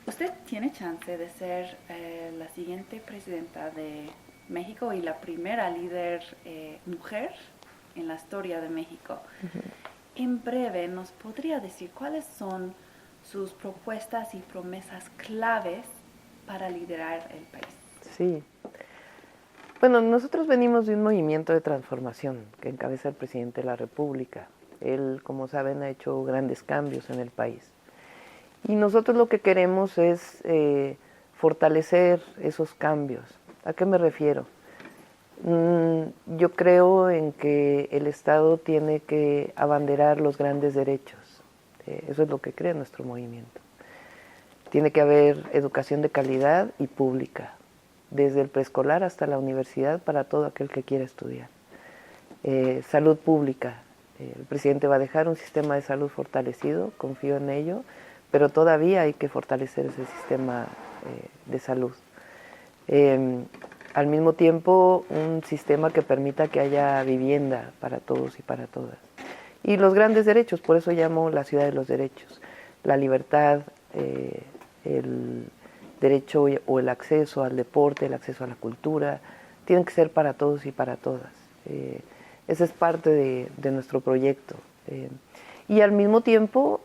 Usted tiene chance de ser la siguiente presidenta de México y la primera líder mujer en la historia de México. En breve, ¿nos podría decir cuáles son sus propuestas y promesas claves para liderar el país? Sí. Bueno, nosotros venimos de un movimiento de transformación que encabeza el presidente de la República. Él, como saben, ha hecho grandes cambios en el país. Y nosotros lo que queremos es fortalecer esos cambios. ¿A qué me refiero? Yo creo en que el Estado tiene que abanderar los grandes derechos. Eso es lo que cree nuestro movimiento. Tiene que haber educación de calidad y pública, desde el preescolar hasta la universidad para todo aquel que quiera estudiar. Salud pública. El presidente va a dejar un sistema de salud fortalecido, confío en ello, pero todavía hay que fortalecer ese sistema de salud. Al mismo tiempo, un sistema que permita que haya vivienda para todos y para todas. Y los grandes derechos, por eso llamo la ciudad de los derechos. La libertad, el derecho o el acceso al deporte, el acceso a la cultura, tienen que ser para todos y para todas. Esa es parte de nuestro proyecto. Y al mismo tiempo,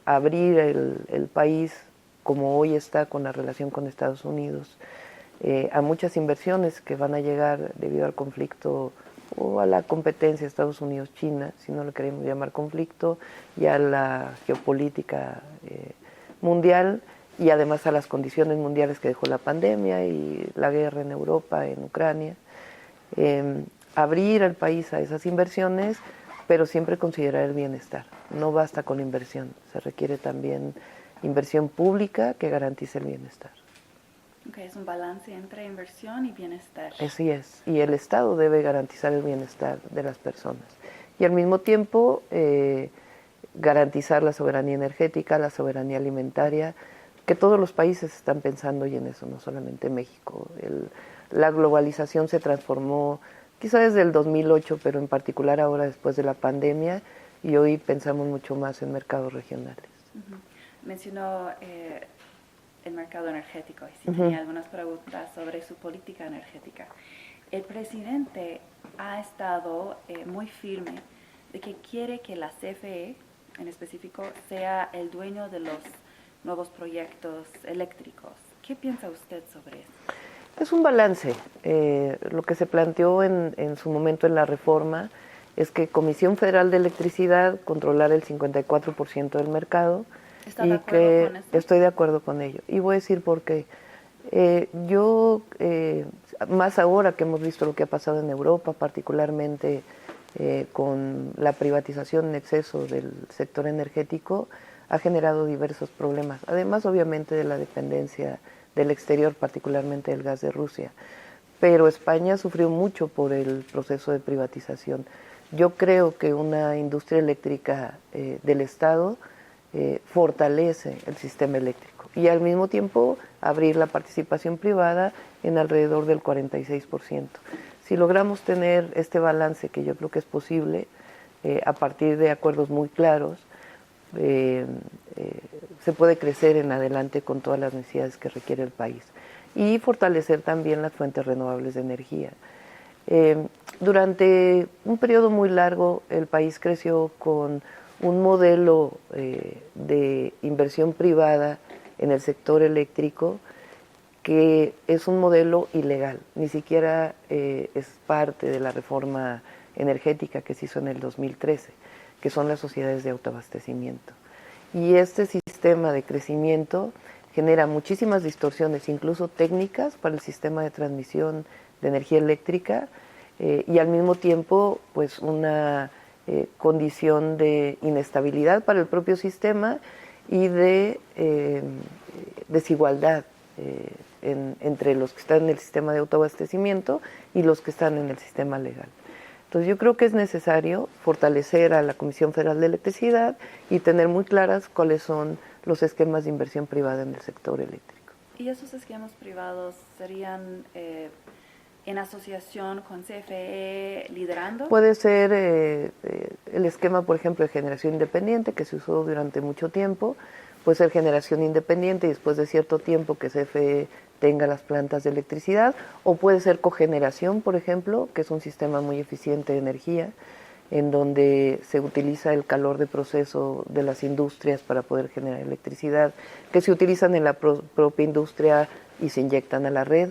abrir el país, como hoy está con la relación con Estados Unidos, a muchas inversiones que van a llegar debido al conflicto o a la competencia Estados Unidos-China, si no lo queremos llamar conflicto, y a la geopolítica mundial, y además a las condiciones mundiales que dejó la pandemia y la guerra en Europa, en Ucrania. Abrir al país a esas inversiones, pero siempre considerar el bienestar. No basta con inversión, se requiere también inversión pública que garantice el bienestar. Okay, es un balance entre inversión y bienestar. Así es, y el Estado debe garantizar el bienestar de las personas. Y al mismo tiempo garantizar la soberanía energética, la soberanía alimentaria, que todos los países están pensando hoy en eso, no solamente México. La globalización se transformó quizá desde el 2008, pero en particular ahora después de la pandemia, y hoy pensamos mucho más en mercados regionales. Mencionó el mercado energético y si tenía algunas preguntas sobre su política energética. El presidente ha estado muy firme de que quiere que la CFE, en específico, sea el dueño de los nuevos proyectos eléctricos. ¿Qué piensa usted sobre eso? Es un balance. Lo que se planteó en su momento en la reforma es que Comisión Federal de Electricidad controlara el 54% del mercado. ¿Está de acuerdo con eso? Estoy de acuerdo con ello. Y voy a decir por qué. Más ahora que hemos visto lo que ha pasado en Europa, particularmente con la privatización en exceso del sector energético, ha generado diversos problemas. Además, obviamente, de la dependencia del exterior, particularmente del gas de Rusia. Pero España sufrió mucho por el proceso de privatización. Yo creo que una industria eléctrica del Estado fortalece el sistema eléctrico y al mismo tiempo abrir la participación privada en alrededor del 46%. Si logramos tener este balance, que yo creo que es posible, a partir de acuerdos muy claros, se puede crecer en adelante con todas las necesidades que requiere el país y fortalecer también las fuentes renovables de energía. Durante un periodo muy largo el país creció con un modelo de inversión privada en el sector eléctrico que es un modelo ilegal, ni siquiera es parte de la reforma energética que se hizo en el 2013, que son las sociedades de autoabastecimiento. Y este sistema de crecimiento genera muchísimas distorsiones, incluso técnicas, para el sistema de transmisión de energía eléctrica y al mismo tiempo pues una condición de inestabilidad para el propio sistema y de desigualdad entre los que están en el sistema de autoabastecimiento y los que están en el sistema legal. Entonces yo creo que es necesario fortalecer a la Comisión Federal de Electricidad y tener muy claras cuáles son los esquemas de inversión privada en el sector eléctrico. ¿Y esos esquemas privados serían en asociación con CFE liderando? Puede ser el esquema, por ejemplo, de generación independiente que se usó durante mucho tiempo. puede ser generación independiente y después de cierto tiempo que CFE tenga las plantas de electricidad, o puede ser cogeneración, por ejemplo, que es un sistema muy eficiente de energía, en donde se utiliza el calor de proceso de las industrias para poder generar electricidad, que se utilizan en la propia industria y se inyectan a la red,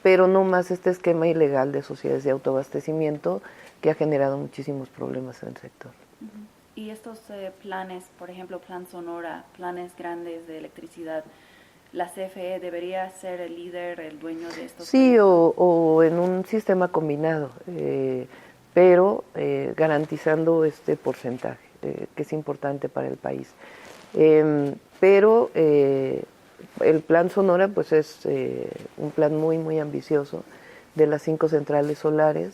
pero no más este esquema ilegal de sociedades de autoabastecimiento que ha generado muchísimos problemas en el sector. Y estos planes, por ejemplo, Plan Sonora, planes grandes de electricidad, ¿la CFE debería ser el líder, el dueño de estos Sí, proyectos? o en un sistema combinado, pero garantizando este porcentaje, que es importante para el país. Pero el plan Sonora pues es un plan muy, muy ambicioso. De las 5 centrales solares,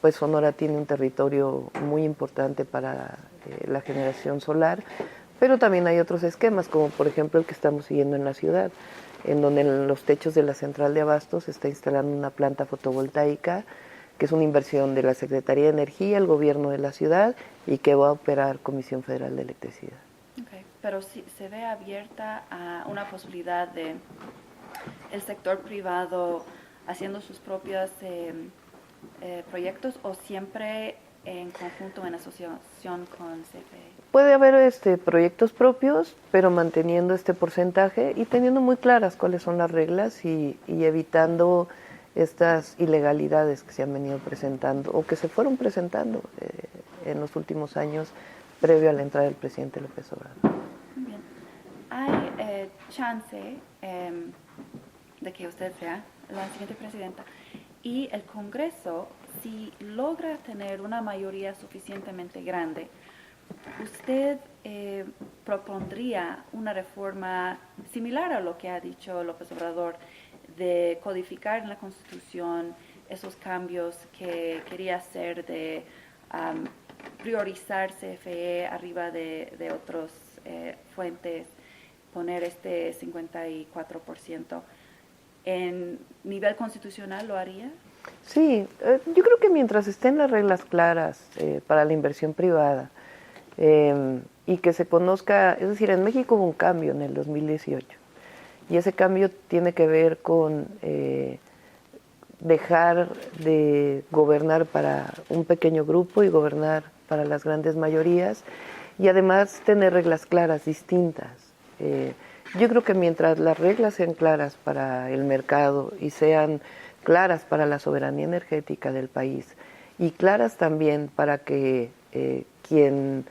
pues Sonora tiene un territorio muy importante para la generación solar, pero también hay otros esquemas, como por ejemplo el que estamos siguiendo en la ciudad, en donde en los techos de la central de Abastos se está instalando una planta fotovoltaica, que es una inversión de la Secretaría de Energía, el gobierno de la ciudad, y que va a operar Comisión Federal de Electricidad. Okay. Pero si se ve abierta a una posibilidad de el sector privado haciendo sus propios proyectos, o siempre en conjunto, en asociación con CFE. Puede haber proyectos propios, pero manteniendo este porcentaje y teniendo muy claras cuáles son las reglas y evitando estas ilegalidades que se han venido presentando o que se fueron presentando en los últimos años previo a la entrada del presidente López Obrador. Muy bien. ¿Hay chance de que usted sea la siguiente presidenta y el Congreso, si logra tener una mayoría suficientemente grande, usted propondría una reforma similar a lo que ha dicho López Obrador, de codificar en la Constitución esos cambios que quería hacer de priorizar CFE arriba de otras fuentes, poner este 54%? ¿En nivel constitucional lo haría? Sí, yo creo que mientras estén las reglas claras para la inversión privada y que se conozca, es decir, en México hubo un cambio en el 2018 y ese cambio tiene que ver con dejar de gobernar para un pequeño grupo y gobernar para las grandes mayorías y además tener reglas claras, distintas. Yo creo que mientras las reglas sean claras para el mercado y sean claras para la soberanía energética del país y claras también para que quien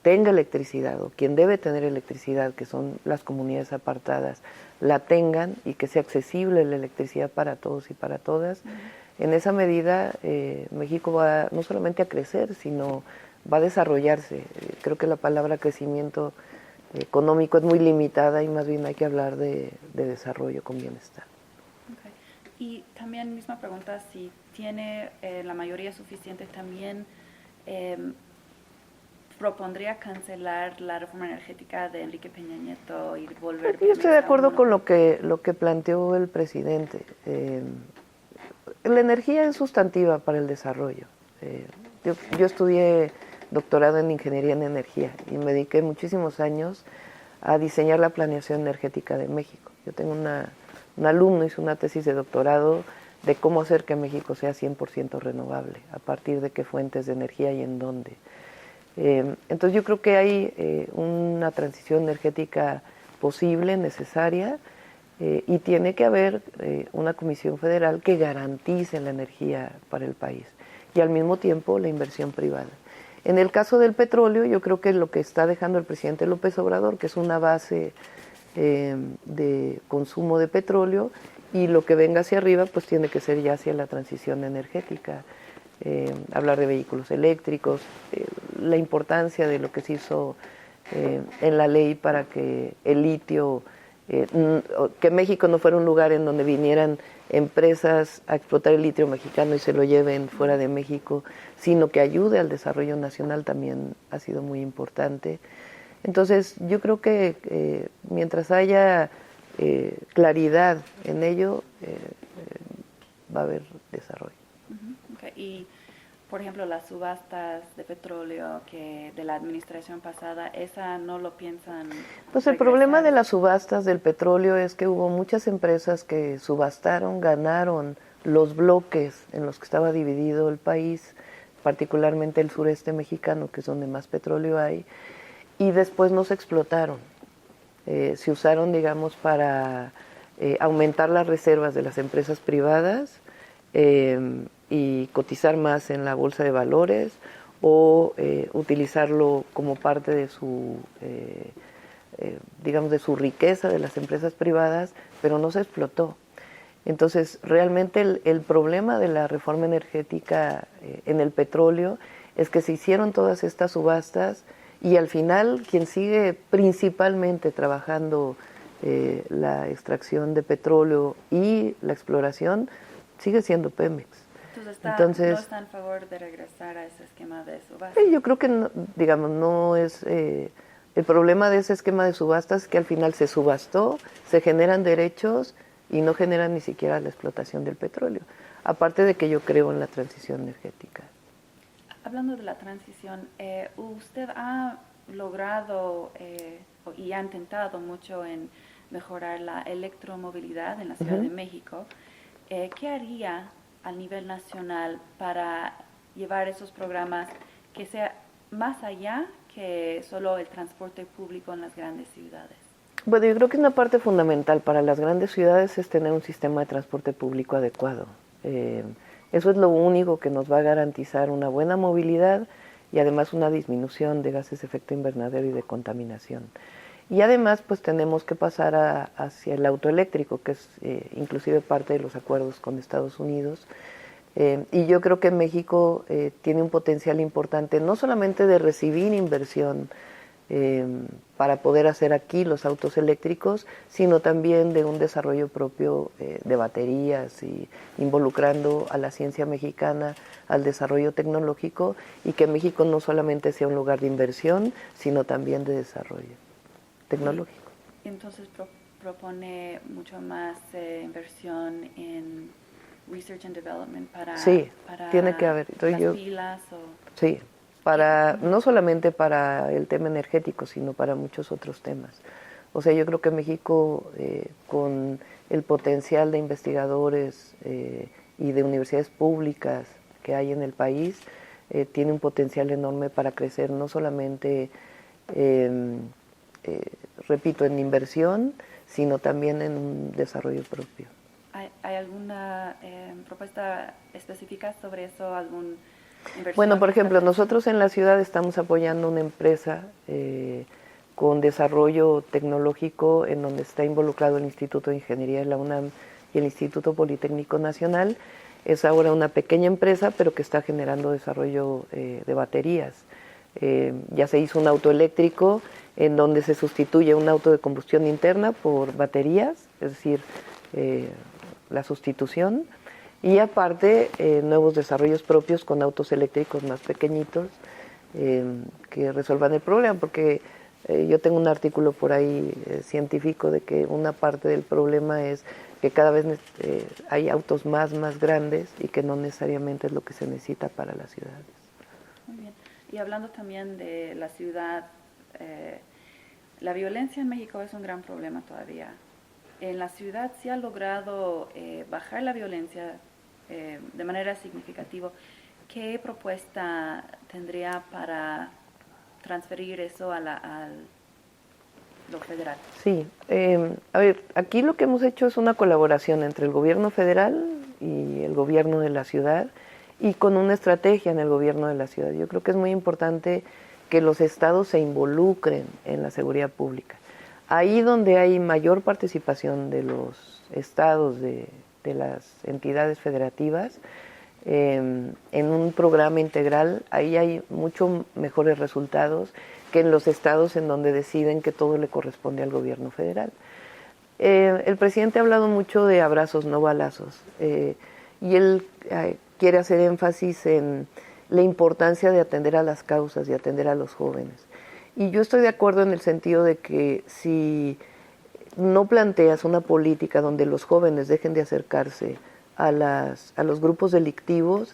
tenga electricidad o quien debe tener electricidad, que son las comunidades apartadas, la tengan y que sea accesible la electricidad para todos y para todas. En esa medida México va no solamente a crecer, sino va a desarrollarse. Creo que la palabra crecimiento económico es muy limitada y más bien hay que hablar de desarrollo con bienestar. Okay. Y también misma pregunta, si tiene la mayoría suficiente, también propondría cancelar la reforma energética de Enrique Peña Nieto y volver. Yo estoy de acuerdo con lo que planteó el presidente. La energía es sustantiva para el desarrollo. Yo estudié doctorado en ingeniería en energía y me dediqué muchísimos años a diseñar la planeación energética de México. Yo tengo un alumno, hizo una tesis de doctorado de cómo hacer que México sea 100% renovable, a partir de qué fuentes de energía y en dónde. Entonces yo creo que hay una transición energética posible, necesaria, y tiene que haber una comisión federal que garantice la energía para el país y al mismo tiempo la inversión privada. En el caso del petróleo, yo creo que lo que está dejando el presidente López Obrador, que es una base de consumo de petróleo, y lo que venga hacia arriba pues tiene que ser ya hacia la transición energética. Hablar de vehículos eléctricos, la importancia de lo que se hizo en la ley para que el litio, que México no fuera un lugar en donde vinieran empresas a explotar el litio mexicano y se lo lleven fuera de México, sino que ayude al desarrollo nacional, también ha sido muy importante. Entonces yo creo que mientras haya claridad en ello, va a haber desarrollo. Okay. Y por ejemplo, las subastas de petróleo que de la administración pasada, esa no lo piensan Pues el regresar? problema de las subastas del petróleo es que hubo muchas empresas que subastaron, ganaron los bloques en los que estaba dividido el país, particularmente el sureste mexicano, que es donde más petróleo hay, y después no se explotaron. Se usaron, digamos, para aumentar las reservas de las empresas privadas y cotizar más en la bolsa de valores o utilizarlo como parte de su, digamos, de su riqueza de las empresas privadas, pero no se explotó. Entonces, realmente el problema de la reforma energética en el petróleo es que se hicieron todas estas subastas y al final quien sigue principalmente trabajando la extracción de petróleo y la exploración sigue siendo Pemex. Entonces, ¿no está en favor de regresar a ese esquema de subasta? Yo creo que, no, digamos, no es... el problema de ese esquema de subastas es que al final se subastó, se generan derechos y no generan ni siquiera la explotación del petróleo. Aparte de que yo creo en la transición energética. Hablando de la transición, usted ha logrado y ha intentado mucho en mejorar la electromovilidad en la Ciudad de México. ¿Qué haría a nivel nacional para llevar esos programas que sea más allá que solo el transporte público en las grandes ciudades? Bueno, yo creo que una parte fundamental para las grandes ciudades es tener un sistema de transporte público adecuado. Eso es lo único que nos va a garantizar una buena movilidad y además una disminución de gases de efecto invernadero y de contaminación. Y además, pues tenemos que pasar hacia el auto eléctrico, que es inclusive parte de los acuerdos con Estados Unidos. Y yo creo que México tiene un potencial importante, no solamente de recibir inversión para poder hacer aquí los autos eléctricos, sino también de un desarrollo propio de baterías y involucrando a la ciencia mexicana al desarrollo tecnológico y que México no solamente sea un lugar de inversión, sino también de desarrollo tecnológico. Entonces propone mucho más inversión en research and development para, sí, para tiene que haber. las pilas o... Sí, no solamente para el tema energético, sino para muchos otros temas. O sea, yo creo que México, con el potencial de investigadores y de universidades públicas que hay en el país, tiene un potencial enorme para crecer, no solamente, repito, en inversión, sino también en un desarrollo propio. ¿Hay alguna propuesta específica sobre eso? ¿Algún inversión? Bueno, por ejemplo, nosotros en la ciudad estamos apoyando una empresa con desarrollo tecnológico en donde está involucrado el Instituto de Ingeniería de la UNAM y el Instituto Politécnico Nacional. Es ahora una pequeña empresa, pero que está generando desarrollo de baterías. Ya se hizo un auto eléctrico en donde se sustituye un auto de combustión interna por baterías, es decir, la sustitución, y aparte nuevos desarrollos propios con autos eléctricos más pequeñitos que resuelvan el problema, porque yo tengo un artículo por ahí científico de que una parte del problema es que cada vez hay autos más grandes y que no necesariamente es lo que se necesita para las ciudades. Muy bien. Y hablando también de la ciudad, la violencia en México es un gran problema todavía. En la ciudad se ha logrado bajar la violencia de manera significativa. ¿Qué propuesta tendría para transferir eso a lo federal? Sí, a ver, aquí lo que hemos hecho es una colaboración entre el gobierno federal y el gobierno de la ciudad y con una estrategia en el gobierno de la ciudad. Yo creo que es muy importante que los estados se involucren en la seguridad pública. Ahí donde hay mayor participación de los estados, de las entidades federativas, en un programa integral, ahí hay mucho mejores resultados que en los estados en donde deciden que todo le corresponde al gobierno federal. El presidente ha hablado mucho de abrazos, no balazos, y él quiere hacer énfasis en la importancia de atender a las causas y atender a los jóvenes. Y yo estoy de acuerdo en el sentido de que si no planteas una política donde los jóvenes dejen de acercarse a los grupos delictivos,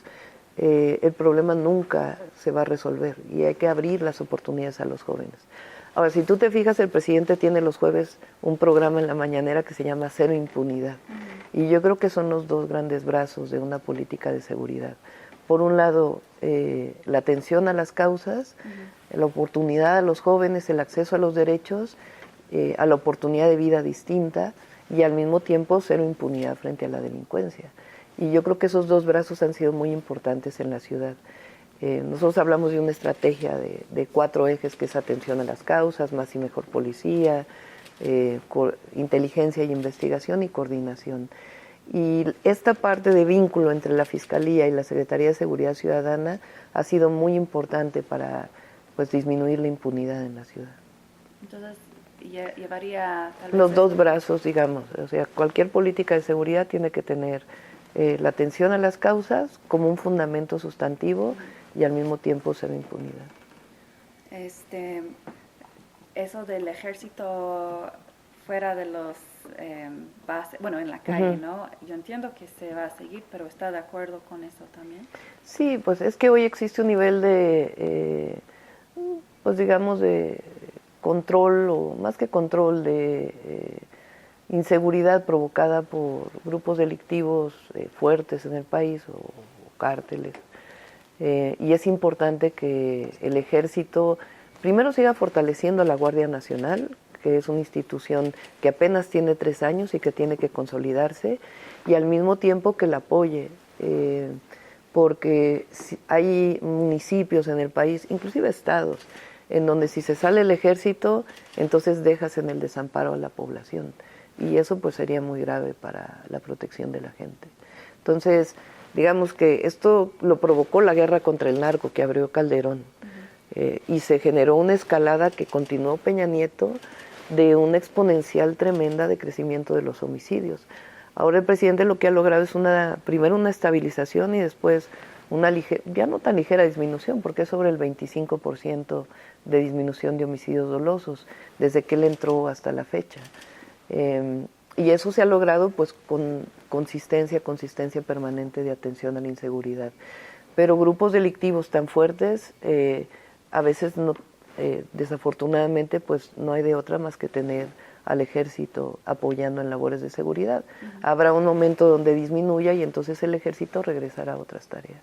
el problema nunca se va a resolver y hay que abrir las oportunidades a los jóvenes. Ahora, si tú te fijas, el presidente tiene los jueves un programa en la mañanera que se llama Cero Impunidad. Y yo creo que son los dos grandes brazos de una política de seguridad. Por un lado, la atención a las causas, la oportunidad a los jóvenes, el acceso a los derechos, a la oportunidad de vida distinta y al mismo tiempo cero impunidad frente a la delincuencia. Y yo creo que esos dos brazos han sido muy importantes en la ciudad. Nosotros hablamos de una estrategia de 4 ejes, que es atención a las causas, más y mejor policía, inteligencia y investigación y coordinación. Y esta parte de vínculo entre la Fiscalía y la Secretaría de Seguridad Ciudadana ha sido muy importante para pues, disminuir la impunidad en la ciudad. Entonces, llevaría tal vez los dos brazos, digamos. O sea, cualquier política de seguridad tiene que tener la atención a las causas como un fundamento sustantivo y al mismo tiempo cero impunidad. Eso del ejército fuera de los bases, bueno, en la calle, ¿no? Yo entiendo que se va a seguir, pero ¿está de acuerdo con eso también? Sí, pues es que hoy existe un nivel de, pues digamos, de control, o más que control, de inseguridad provocada por grupos delictivos fuertes en el país o cárteles. Y es importante que el ejército primero siga fortaleciendo a la Guardia Nacional, que es una institución que apenas tiene 3 años y que tiene que consolidarse, y al mismo tiempo que la apoye, porque hay municipios en el país, inclusive estados, en donde si se sale el ejército, entonces dejas en el desamparo a la población, y eso pues sería muy grave para la protección de la gente. Entonces, digamos que esto lo provocó la guerra contra el narco que abrió Calderón, y se generó una escalada que continuó Peña Nieto, de una exponencial tremenda de crecimiento de los homicidios. Ahora el presidente lo que ha logrado es primero una estabilización y después una ya no tan ligera disminución, porque es sobre el 25% de disminución de homicidios dolosos desde que él entró hasta la fecha. Y eso se ha logrado pues con consistencia permanente de atención a la inseguridad. Pero grupos delictivos tan fuertes a veces no, desafortunadamente pues no hay de otra más que tener al ejército apoyando en labores de seguridad. Habrá un momento donde disminuya y entonces el ejército regresará a otras tareas.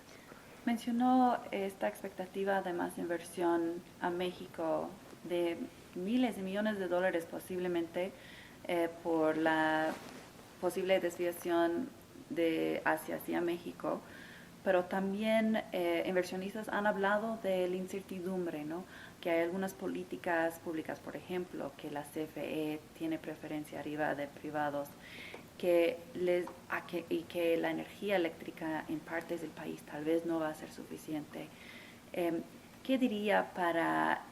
Mencionó esta expectativa de más inversión a México de miles de millones de dólares posiblemente por la posible desviación de Asia hacia México, pero también inversionistas han hablado de la incertidumbre, ¿no? Que hay algunas políticas públicas, por ejemplo, que la CFE tiene preferencia arriba de privados, y que la energía eléctrica en partes del país tal vez no va a ser suficiente. ¿Qué diría para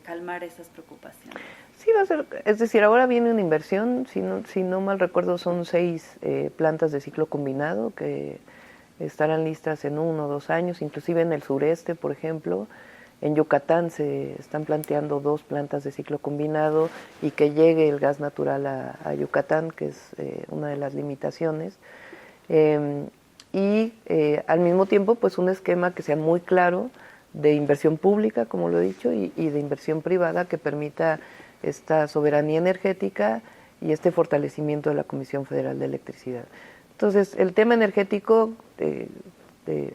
calmar esas preocupaciones? Sí, va a ser, es decir, ahora viene una inversión, si no mal recuerdo son 6 plantas de ciclo combinado que estarán listas en 1 o 2 años, inclusive en el sureste, por ejemplo. En Yucatán se están planteando 2 plantas de ciclo combinado y que llegue el gas natural a Yucatán, que es una de las limitaciones. Y al mismo tiempo, pues un esquema que sea muy claro de inversión pública, como lo he dicho, y de inversión privada que permita esta soberanía energética y este fortalecimiento de la Comisión Federal de Electricidad. Entonces, el tema energético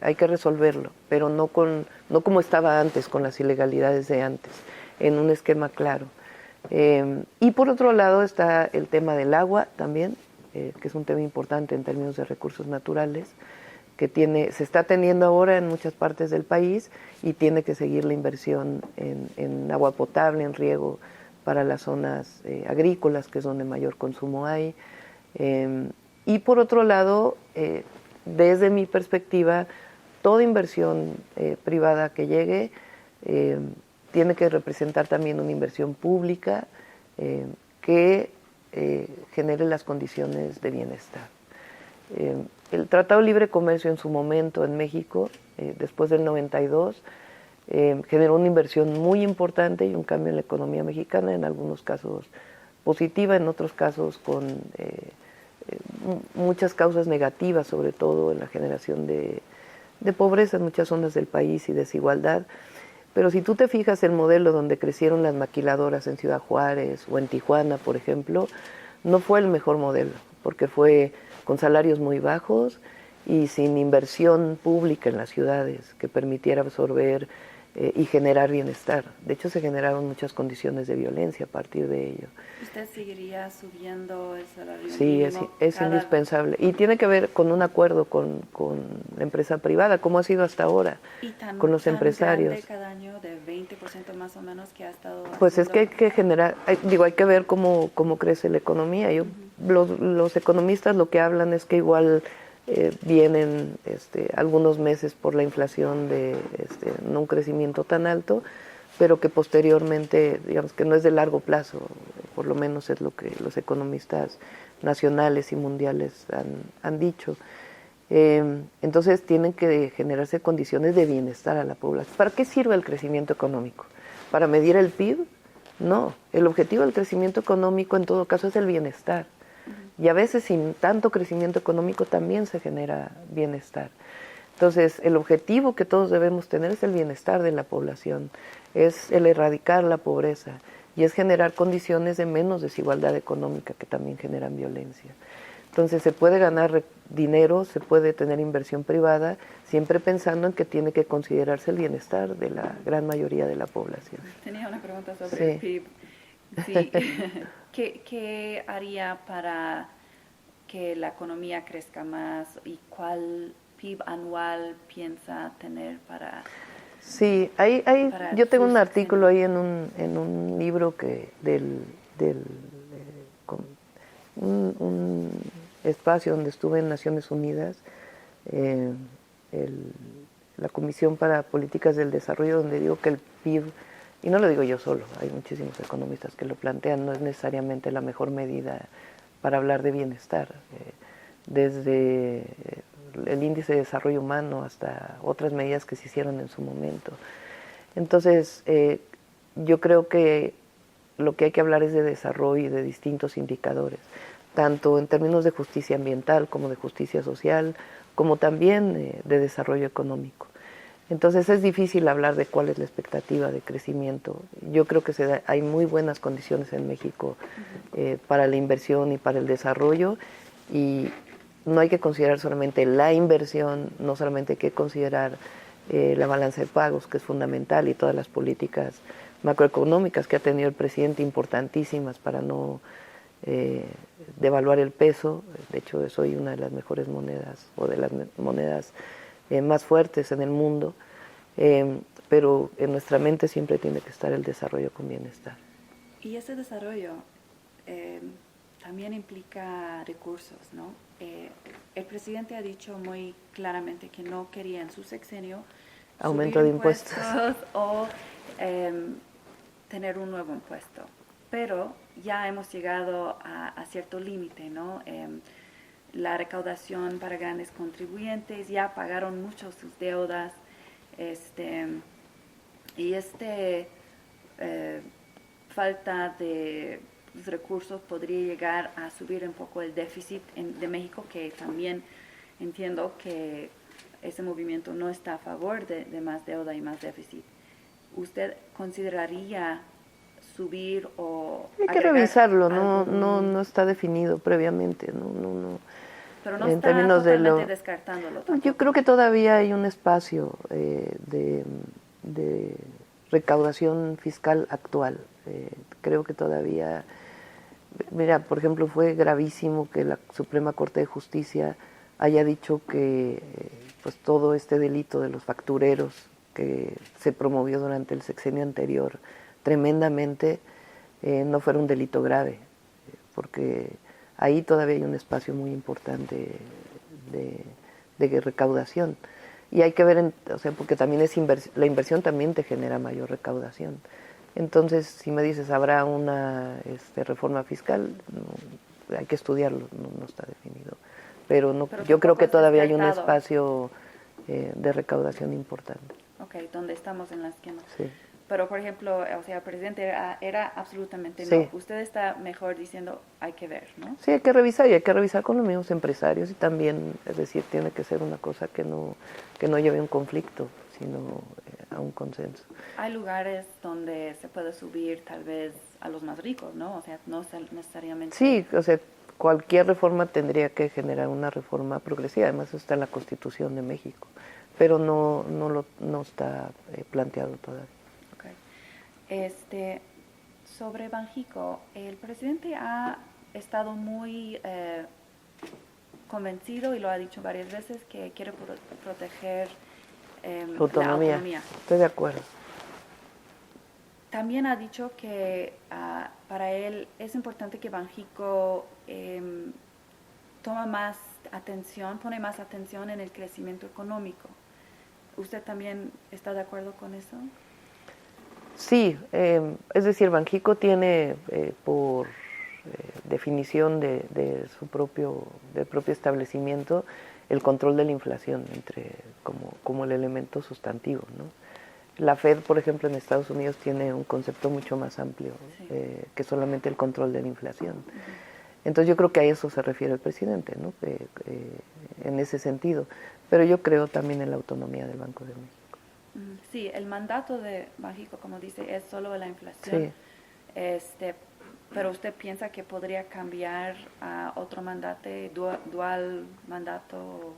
hay que resolverlo, pero no como estaba antes, con las ilegalidades de antes, en un esquema claro. Y por otro lado está el tema del agua también, que es un tema importante en términos de recursos naturales, que se está teniendo ahora en muchas partes del país y tiene que seguir la inversión en agua potable, en riego para las zonas agrícolas, que es donde mayor consumo hay. Y por otro lado, desde mi perspectiva, toda inversión privada que llegue tiene que representar también una inversión pública que genere las condiciones de bienestar. El Tratado de Libre Comercio en su momento en México, después del 92, generó una inversión muy importante y un cambio en la economía mexicana, en algunos casos positiva, en otros casos con muchas causas negativas, sobre todo en la generación de de pobreza en muchas zonas del país y desigualdad. Pero si tú te fijas el modelo donde crecieron las maquiladoras en Ciudad Juárez o en Tijuana, por ejemplo, no fue el mejor modelo, porque fue con salarios muy bajos y sin inversión pública en las ciudades que permitiera absorber y generar bienestar. De hecho, se generaron muchas condiciones de violencia a partir de ello. ¿Usted seguiría subiendo el salario Sí, mínimo? es indispensable. Y tiene que ver con un acuerdo con la empresa privada, como ha sido hasta ahora, con los empresarios. Grande cada año de 20% más o menos que ha estado Pues es que hay haciendo? que generar, hay que ver cómo crece la economía. Los economistas lo que hablan es que igual vienen algunos meses por la inflación de no un crecimiento tan alto, pero que posteriormente, digamos que no es de largo plazo, por lo menos es lo que los economistas nacionales y mundiales han dicho. Entonces tienen que generarse condiciones de bienestar a la población. ¿Para qué sirve el crecimiento económico? ¿Para medir el PIB? No, el objetivo del crecimiento económico en todo caso es el bienestar. Y a veces sin tanto crecimiento económico también se genera bienestar. Entonces, el objetivo que todos debemos tener es el bienestar de la población, es el erradicar la pobreza y es generar condiciones de menos desigualdad económica que también generan violencia. Entonces, se puede ganar dinero, se puede tener inversión privada, siempre pensando en que tiene que considerarse el bienestar de la gran mayoría de la población. Tenía una pregunta sobre el PIB. Sí. ¿Qué haría para que la economía crezca más y cuál PIB anual piensa tener para... Sí, yo tengo un artículo ahí en un libro un espacio donde estuve en Naciones Unidas, la Comisión para Políticas del Desarrollo, donde digo que el PIB, y no lo digo yo solo, hay muchísimos economistas que lo plantean, no es necesariamente la mejor medida para hablar de bienestar, desde el índice de desarrollo humano hasta otras medidas que se hicieron en su momento. Entonces, yo creo que lo que hay que hablar es de desarrollo y de distintos indicadores, tanto en términos de justicia ambiental como de justicia social, como también de desarrollo económico. Entonces es difícil hablar de cuál es la expectativa de crecimiento. Yo creo que hay muy buenas condiciones en México para la inversión y para el desarrollo, y no hay que considerar solamente la inversión, no solamente hay que considerar la balanza de pagos, que es fundamental, y todas las políticas macroeconómicas que ha tenido el presidente, importantísimas para no devaluar el peso. De hecho, soy una de las mejores monedas, o de las monedas más fuertes en el mundo, pero en nuestra mente siempre tiene que estar el desarrollo con bienestar. Y ese desarrollo también implica recursos, ¿no? El presidente ha dicho muy claramente que no quería en su sexenio aumento de impuestos o tener un nuevo impuesto. Pero ya hemos llegado a cierto límite, ¿no? La recaudación para grandes contribuyentes ya pagaron mucho sus deudas, y falta de recursos podría llegar a subir un poco el déficit de México, que también entiendo que ese movimiento no está a favor de más deuda y más déficit. ¿Usted consideraría subir o hay que revisarlo? No está definido previamente, no. Pero no está totalmente descartándolo tampoco. Yo creo que todavía hay un espacio de recaudación fiscal actual. Creo que todavía, mira, por ejemplo, fue gravísimo que la Suprema Corte de Justicia haya dicho que pues todo este delito de los factureros que se promovió durante el sexenio anterior tremendamente no fuera un delito grave, porque ahí todavía hay un espacio muy importante de recaudación. Y hay que ver, porque también la inversión también te genera mayor recaudación. Entonces, si me dices, ¿habrá una reforma fiscal? No, hay que estudiarlo, no está definido. Pero yo creo que todavía hay un espacio de recaudación importante. Ok, donde estamos en la esquema. Sí. pero por ejemplo, o sea, el presidente era absolutamente Sí. no. Usted está mejor diciendo hay que ver, ¿no? Sí, hay que revisar y hay que revisar con los mismos empresarios y también, es decir, tiene que ser una cosa que no lleve a un conflicto, sino a un consenso. Hay lugares donde se puede subir tal vez a los más ricos, ¿no? O sea, no necesariamente... Sí, o sea, cualquier reforma tendría que generar una reforma progresiva, además eso está en la Constitución de México, pero no está planteado todavía. Okay. Sobre Banjico, el presidente ha estado muy convencido y lo ha dicho varias veces que quiere proteger la autonomía. Estoy de acuerdo. También ha dicho que para él es importante que Banjico pone más atención en el crecimiento económico. ¿Usted también está de acuerdo con eso? Sí, es decir, Banjico tiene por definición del propio establecimiento el control de la inflación como el elemento sustantivo, ¿no? La Fed, por ejemplo, en Estados Unidos tiene un concepto mucho más amplio Sí. Que solamente el control de la inflación. Entonces yo creo que a eso se refiere el presidente, ¿no? En ese sentido. Pero yo creo también en la autonomía del Banco de México. Sí, el mandato de Banjico, como dice, es solo la inflación. Sí. Pero usted piensa que podría cambiar a otro mandato, dual mandato.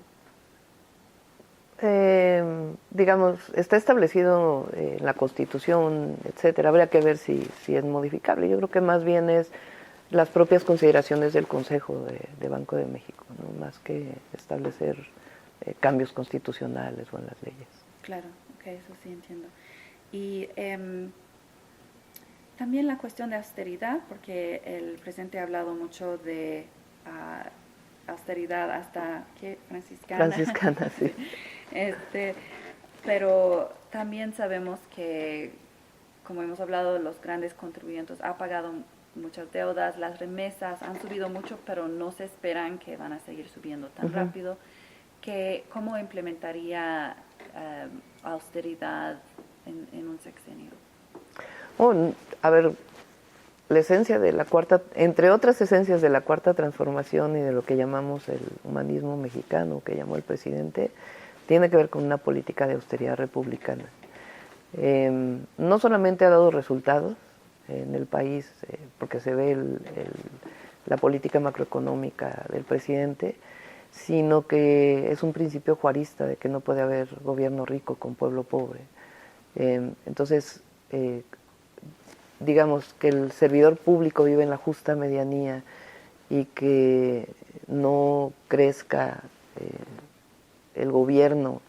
Digamos, está establecido en la Constitución, etcétera. Habría que ver si es modificable. Yo creo que más bien es las propias consideraciones del Consejo de Banco de México, ¿no? Más que establecer cambios constitucionales o en las leyes. Claro, ok, eso sí entiendo. Y también la cuestión de austeridad, porque el presidente ha hablado mucho de austeridad hasta, ¿qué? Franciscana, sí. Pero también sabemos que, como hemos hablado, los grandes contribuyentes han pagado muchas deudas, las remesas han subido mucho, pero no se esperan que van a seguir subiendo tan rápido. ¿Cómo implementaría austeridad en un sexenio? A ver, la esencia de la cuarta, entre otras esencias de la cuarta transformación y de lo que llamamos el humanismo mexicano, que llamó el presidente, tiene que ver con una política de austeridad republicana. No solamente ha dado resultados en el país, porque se ve la política macroeconómica del presidente, sino que es un principio juarista de que no puede haber gobierno rico con pueblo pobre. Entonces, digamos que el servidor público vive en la justa medianía y que no crezca el gobierno,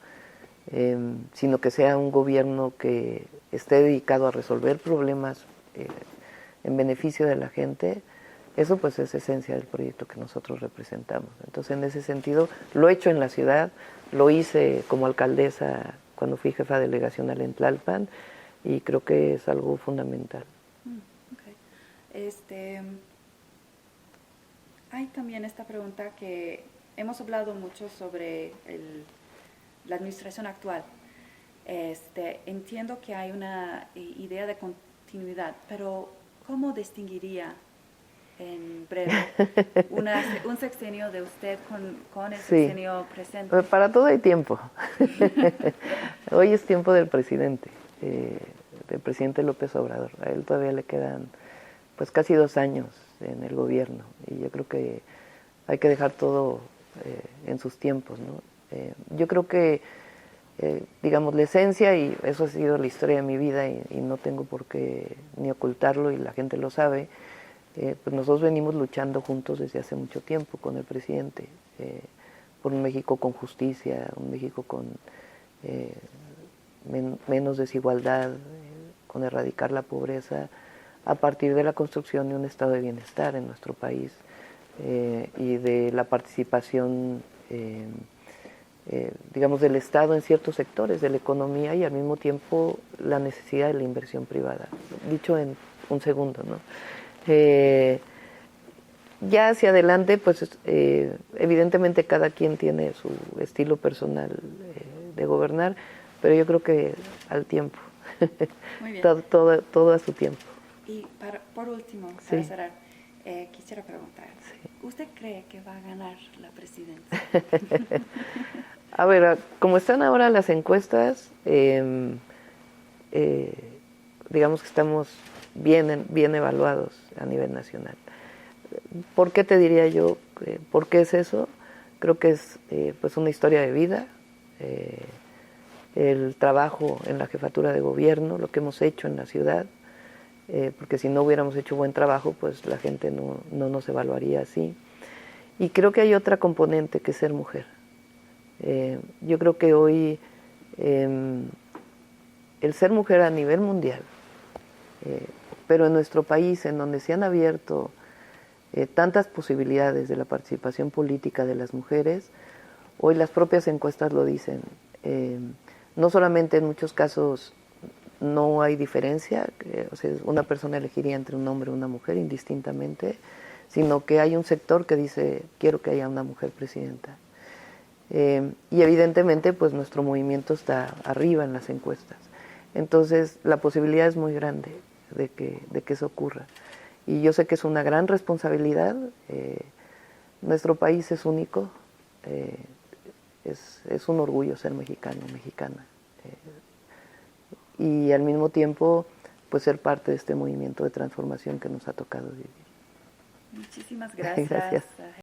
sino que sea un gobierno que esté dedicado a resolver problemas en beneficio de la gente. Eso pues es esencia del proyecto que nosotros representamos. Entonces en ese sentido lo he hecho en la ciudad, lo hice como alcaldesa cuando fui jefa delegacional en Tlalpan y creo que es algo fundamental. Okay. Hay también esta pregunta que hemos hablado mucho sobre la administración actual. Entiendo que hay una idea de continuidad, pero ¿cómo distinguiría en breve un sexenio de usted con el sexenio presente? Para todo hay tiempo. Hoy es tiempo del presidente López Obrador. A él todavía le quedan pues casi 2 años en el gobierno y yo creo que hay que dejar todo en sus tiempos, ¿no? Yo creo que digamos la esencia, y eso ha sido la historia de mi vida y no tengo por qué ni ocultarlo y la gente lo sabe, pues nosotros venimos luchando juntos desde hace mucho tiempo con el presidente por un México con justicia, un México con menos desigualdad, con erradicar la pobreza a partir de la construcción de un estado de bienestar en nuestro país y de la participación digamos del Estado en ciertos sectores de la economía y al mismo tiempo la necesidad de la inversión privada, dicho en un segundo, ¿no? Ya hacia adelante, pues evidentemente cada quien tiene su estilo personal de gobernar, pero yo creo que al tiempo. Muy bien. Todo a su tiempo. Y por último, para Sí. cerrar, quisiera preguntar, ¿usted cree que va a ganar la presidencia? A ver, como están ahora las encuestas, digamos que estamos bien evaluados a nivel nacional. ¿Por qué te diría yo? ¿Por qué es eso? Creo que es pues una historia de vida, el trabajo en la jefatura de gobierno, lo que hemos hecho en la ciudad, porque si no hubiéramos hecho buen trabajo, pues la gente no nos evaluaría así. Y creo que hay otra componente que es ser mujer. Yo creo que hoy el ser mujer a nivel mundial, pero en nuestro país, en donde se han abierto tantas posibilidades de la participación política de las mujeres, hoy las propias encuestas lo dicen. No solamente en muchos casos no hay diferencia, o sea, una persona elegiría entre un hombre y una mujer indistintamente, sino que hay un sector que dice, quiero que haya una mujer presidenta. Y evidentemente pues nuestro movimiento está arriba en las encuestas. Entonces la posibilidad es muy grande de que eso ocurra. Y yo sé que es una gran responsabilidad. Nuestro país es único. Es un orgullo ser mexicano, mexicana. Y al mismo tiempo pues ser parte de este movimiento de transformación que nos ha tocado vivir. Muchísimas gracias. Gracias.